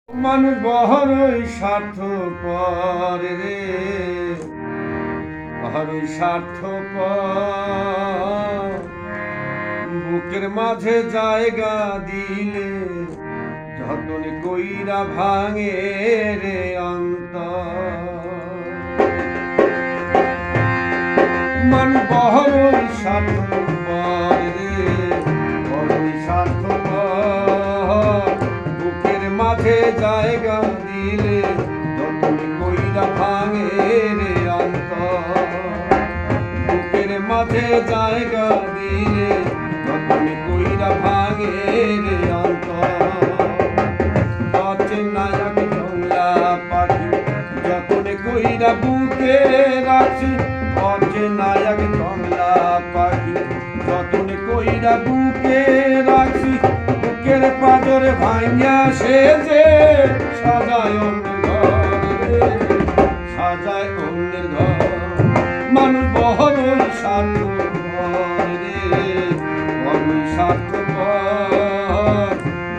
মানুষ বড়ই স্বার্থপর রে, বড়ই স্বার্থপর। বুকের মাঝে জায়গা দিলে যতন কইরা ভাঙে রে অন্তর। মানুষ বড়ই স্বার্থপর রে, বড়ই স্বার্থপর। বুকের মাঝে জায়গা দিলে যতন কইরা ভাঙে রে অন্তর। বুকের মাঝে জায়গা দিলে যতন কইরা ভাঙে রে অন্তর। অচেনায়াক জংলা পাখি যতন কইরা বুকে রাখছি, অচেনায়াক জংলা পাখি যতন কইরা বুকে রাখছি। বুকের পাজরে ভাঙিয়া সে যে সাজায় অন্যের ঘর রে, সাজায় অন্যের ঘর। মানুষ বড়ই স্বার্থপর রে, বড়ই স্বার্থপর।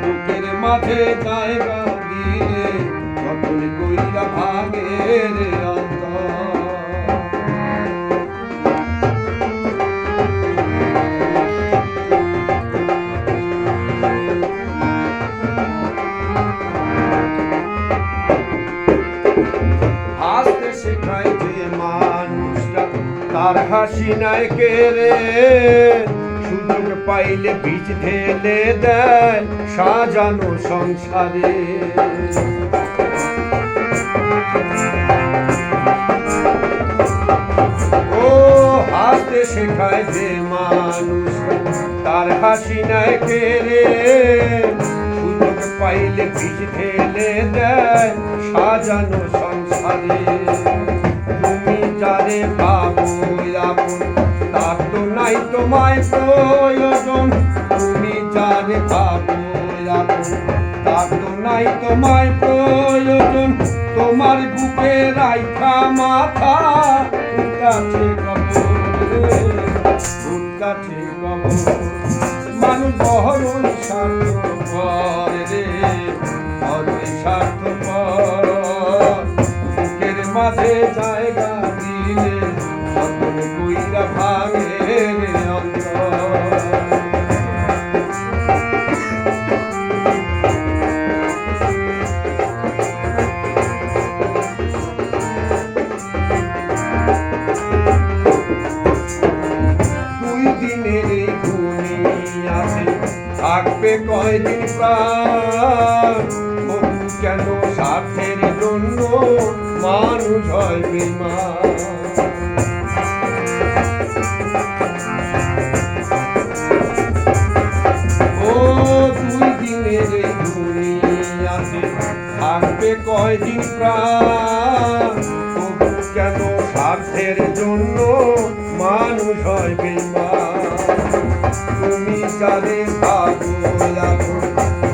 বুকের মাঝে জায়গা দিলে যতন কইরা ভাঙে রে অন্তর। হাসতে শেখায় যে মানুষটা তার হাসি নাই কেড়ে, সুযোগ পাইলে বীজ ঢেলে দেয় সাজানো সংসারে। ও হাসতে শেখায় যে মানুষ তার হাসি নাই কেড়ে, সুযোগ পাইলে বীজ ঢেলে দেয় সাজানো সংসারে। তুমি যারে ভাবো আপন তার তো নাই তোমায় প্রয়োজন। তুমি যারে ভাবো আপন তার তো নাই তোমায় প্রয়োজন। তোমার বুকে রাইখা মাথা উঠাছে কবর রে, উঠাছে কবর। মানুষ বড়ই স্বার্থপর রে, বড়ই স্বার্থপর। বুকের মাঝে জায়গা দিলে যতন কইরা ভাঙে রে অন্তর। দুই দিনের এই দুনিয়াতে থাকবে কয়দিন প্রাণ। তবু কেন স্বার্থের জন্য মানুষ হয় বেঈমান। ও দুই দিনের এই দুনিয়াতে থাকবে কয়দিন প্রাণ। তবু কেন স্বার্থের জন্য মানুষ হয় বেঈমান। তুমি যারে ভাবো আপন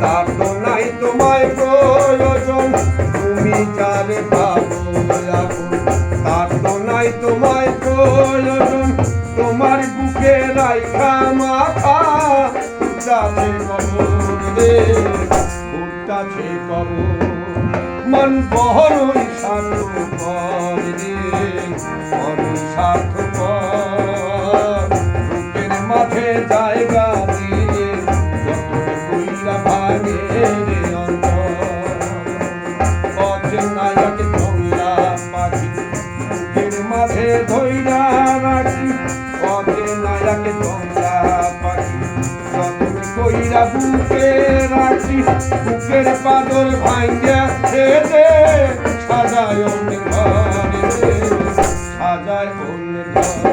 তার তো নাই তোমায় প্রয়োজন। তুমি যারে ভাবো আপন তার তো নাই তোমায় প্রয়োজন। তোমার বুকে রাইখা মাথা উঠাছে কবর রে, উঠাছে কবর। মন বড়ই স্বার্থপর রে, বড়ই স্বার্থপর। বুকের মাঝে জায়গা দিলে যতন কইরা ভাঙে রে অন্তর। অচেনায়াক জংলা পাখি বুকের মাঝে ধইরা রাখি, অচেনায়াক জংলা পাখি যতন কইরা বুকে রাখি। বুকের পাদর ভাঙ্গা ছেড়ে সাজায় অন্যের ঘর রে, সাজায় অন্যের ঘর।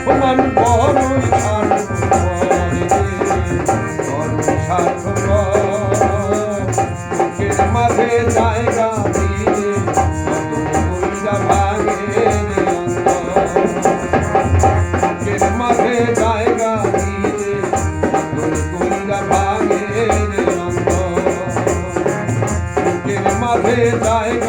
ও মানুষ বড়ই স্বার্থপর রে, বড়ই স্বার্থপর। বুকের মাঝে জায়গা দিলে যতন কইরা ভাঙে রে অন্তর। বুকের মাঝে জায়গা দিলে যতন কইরা ভাঙে রে অন্তর। বুকের মাঝে জায়গা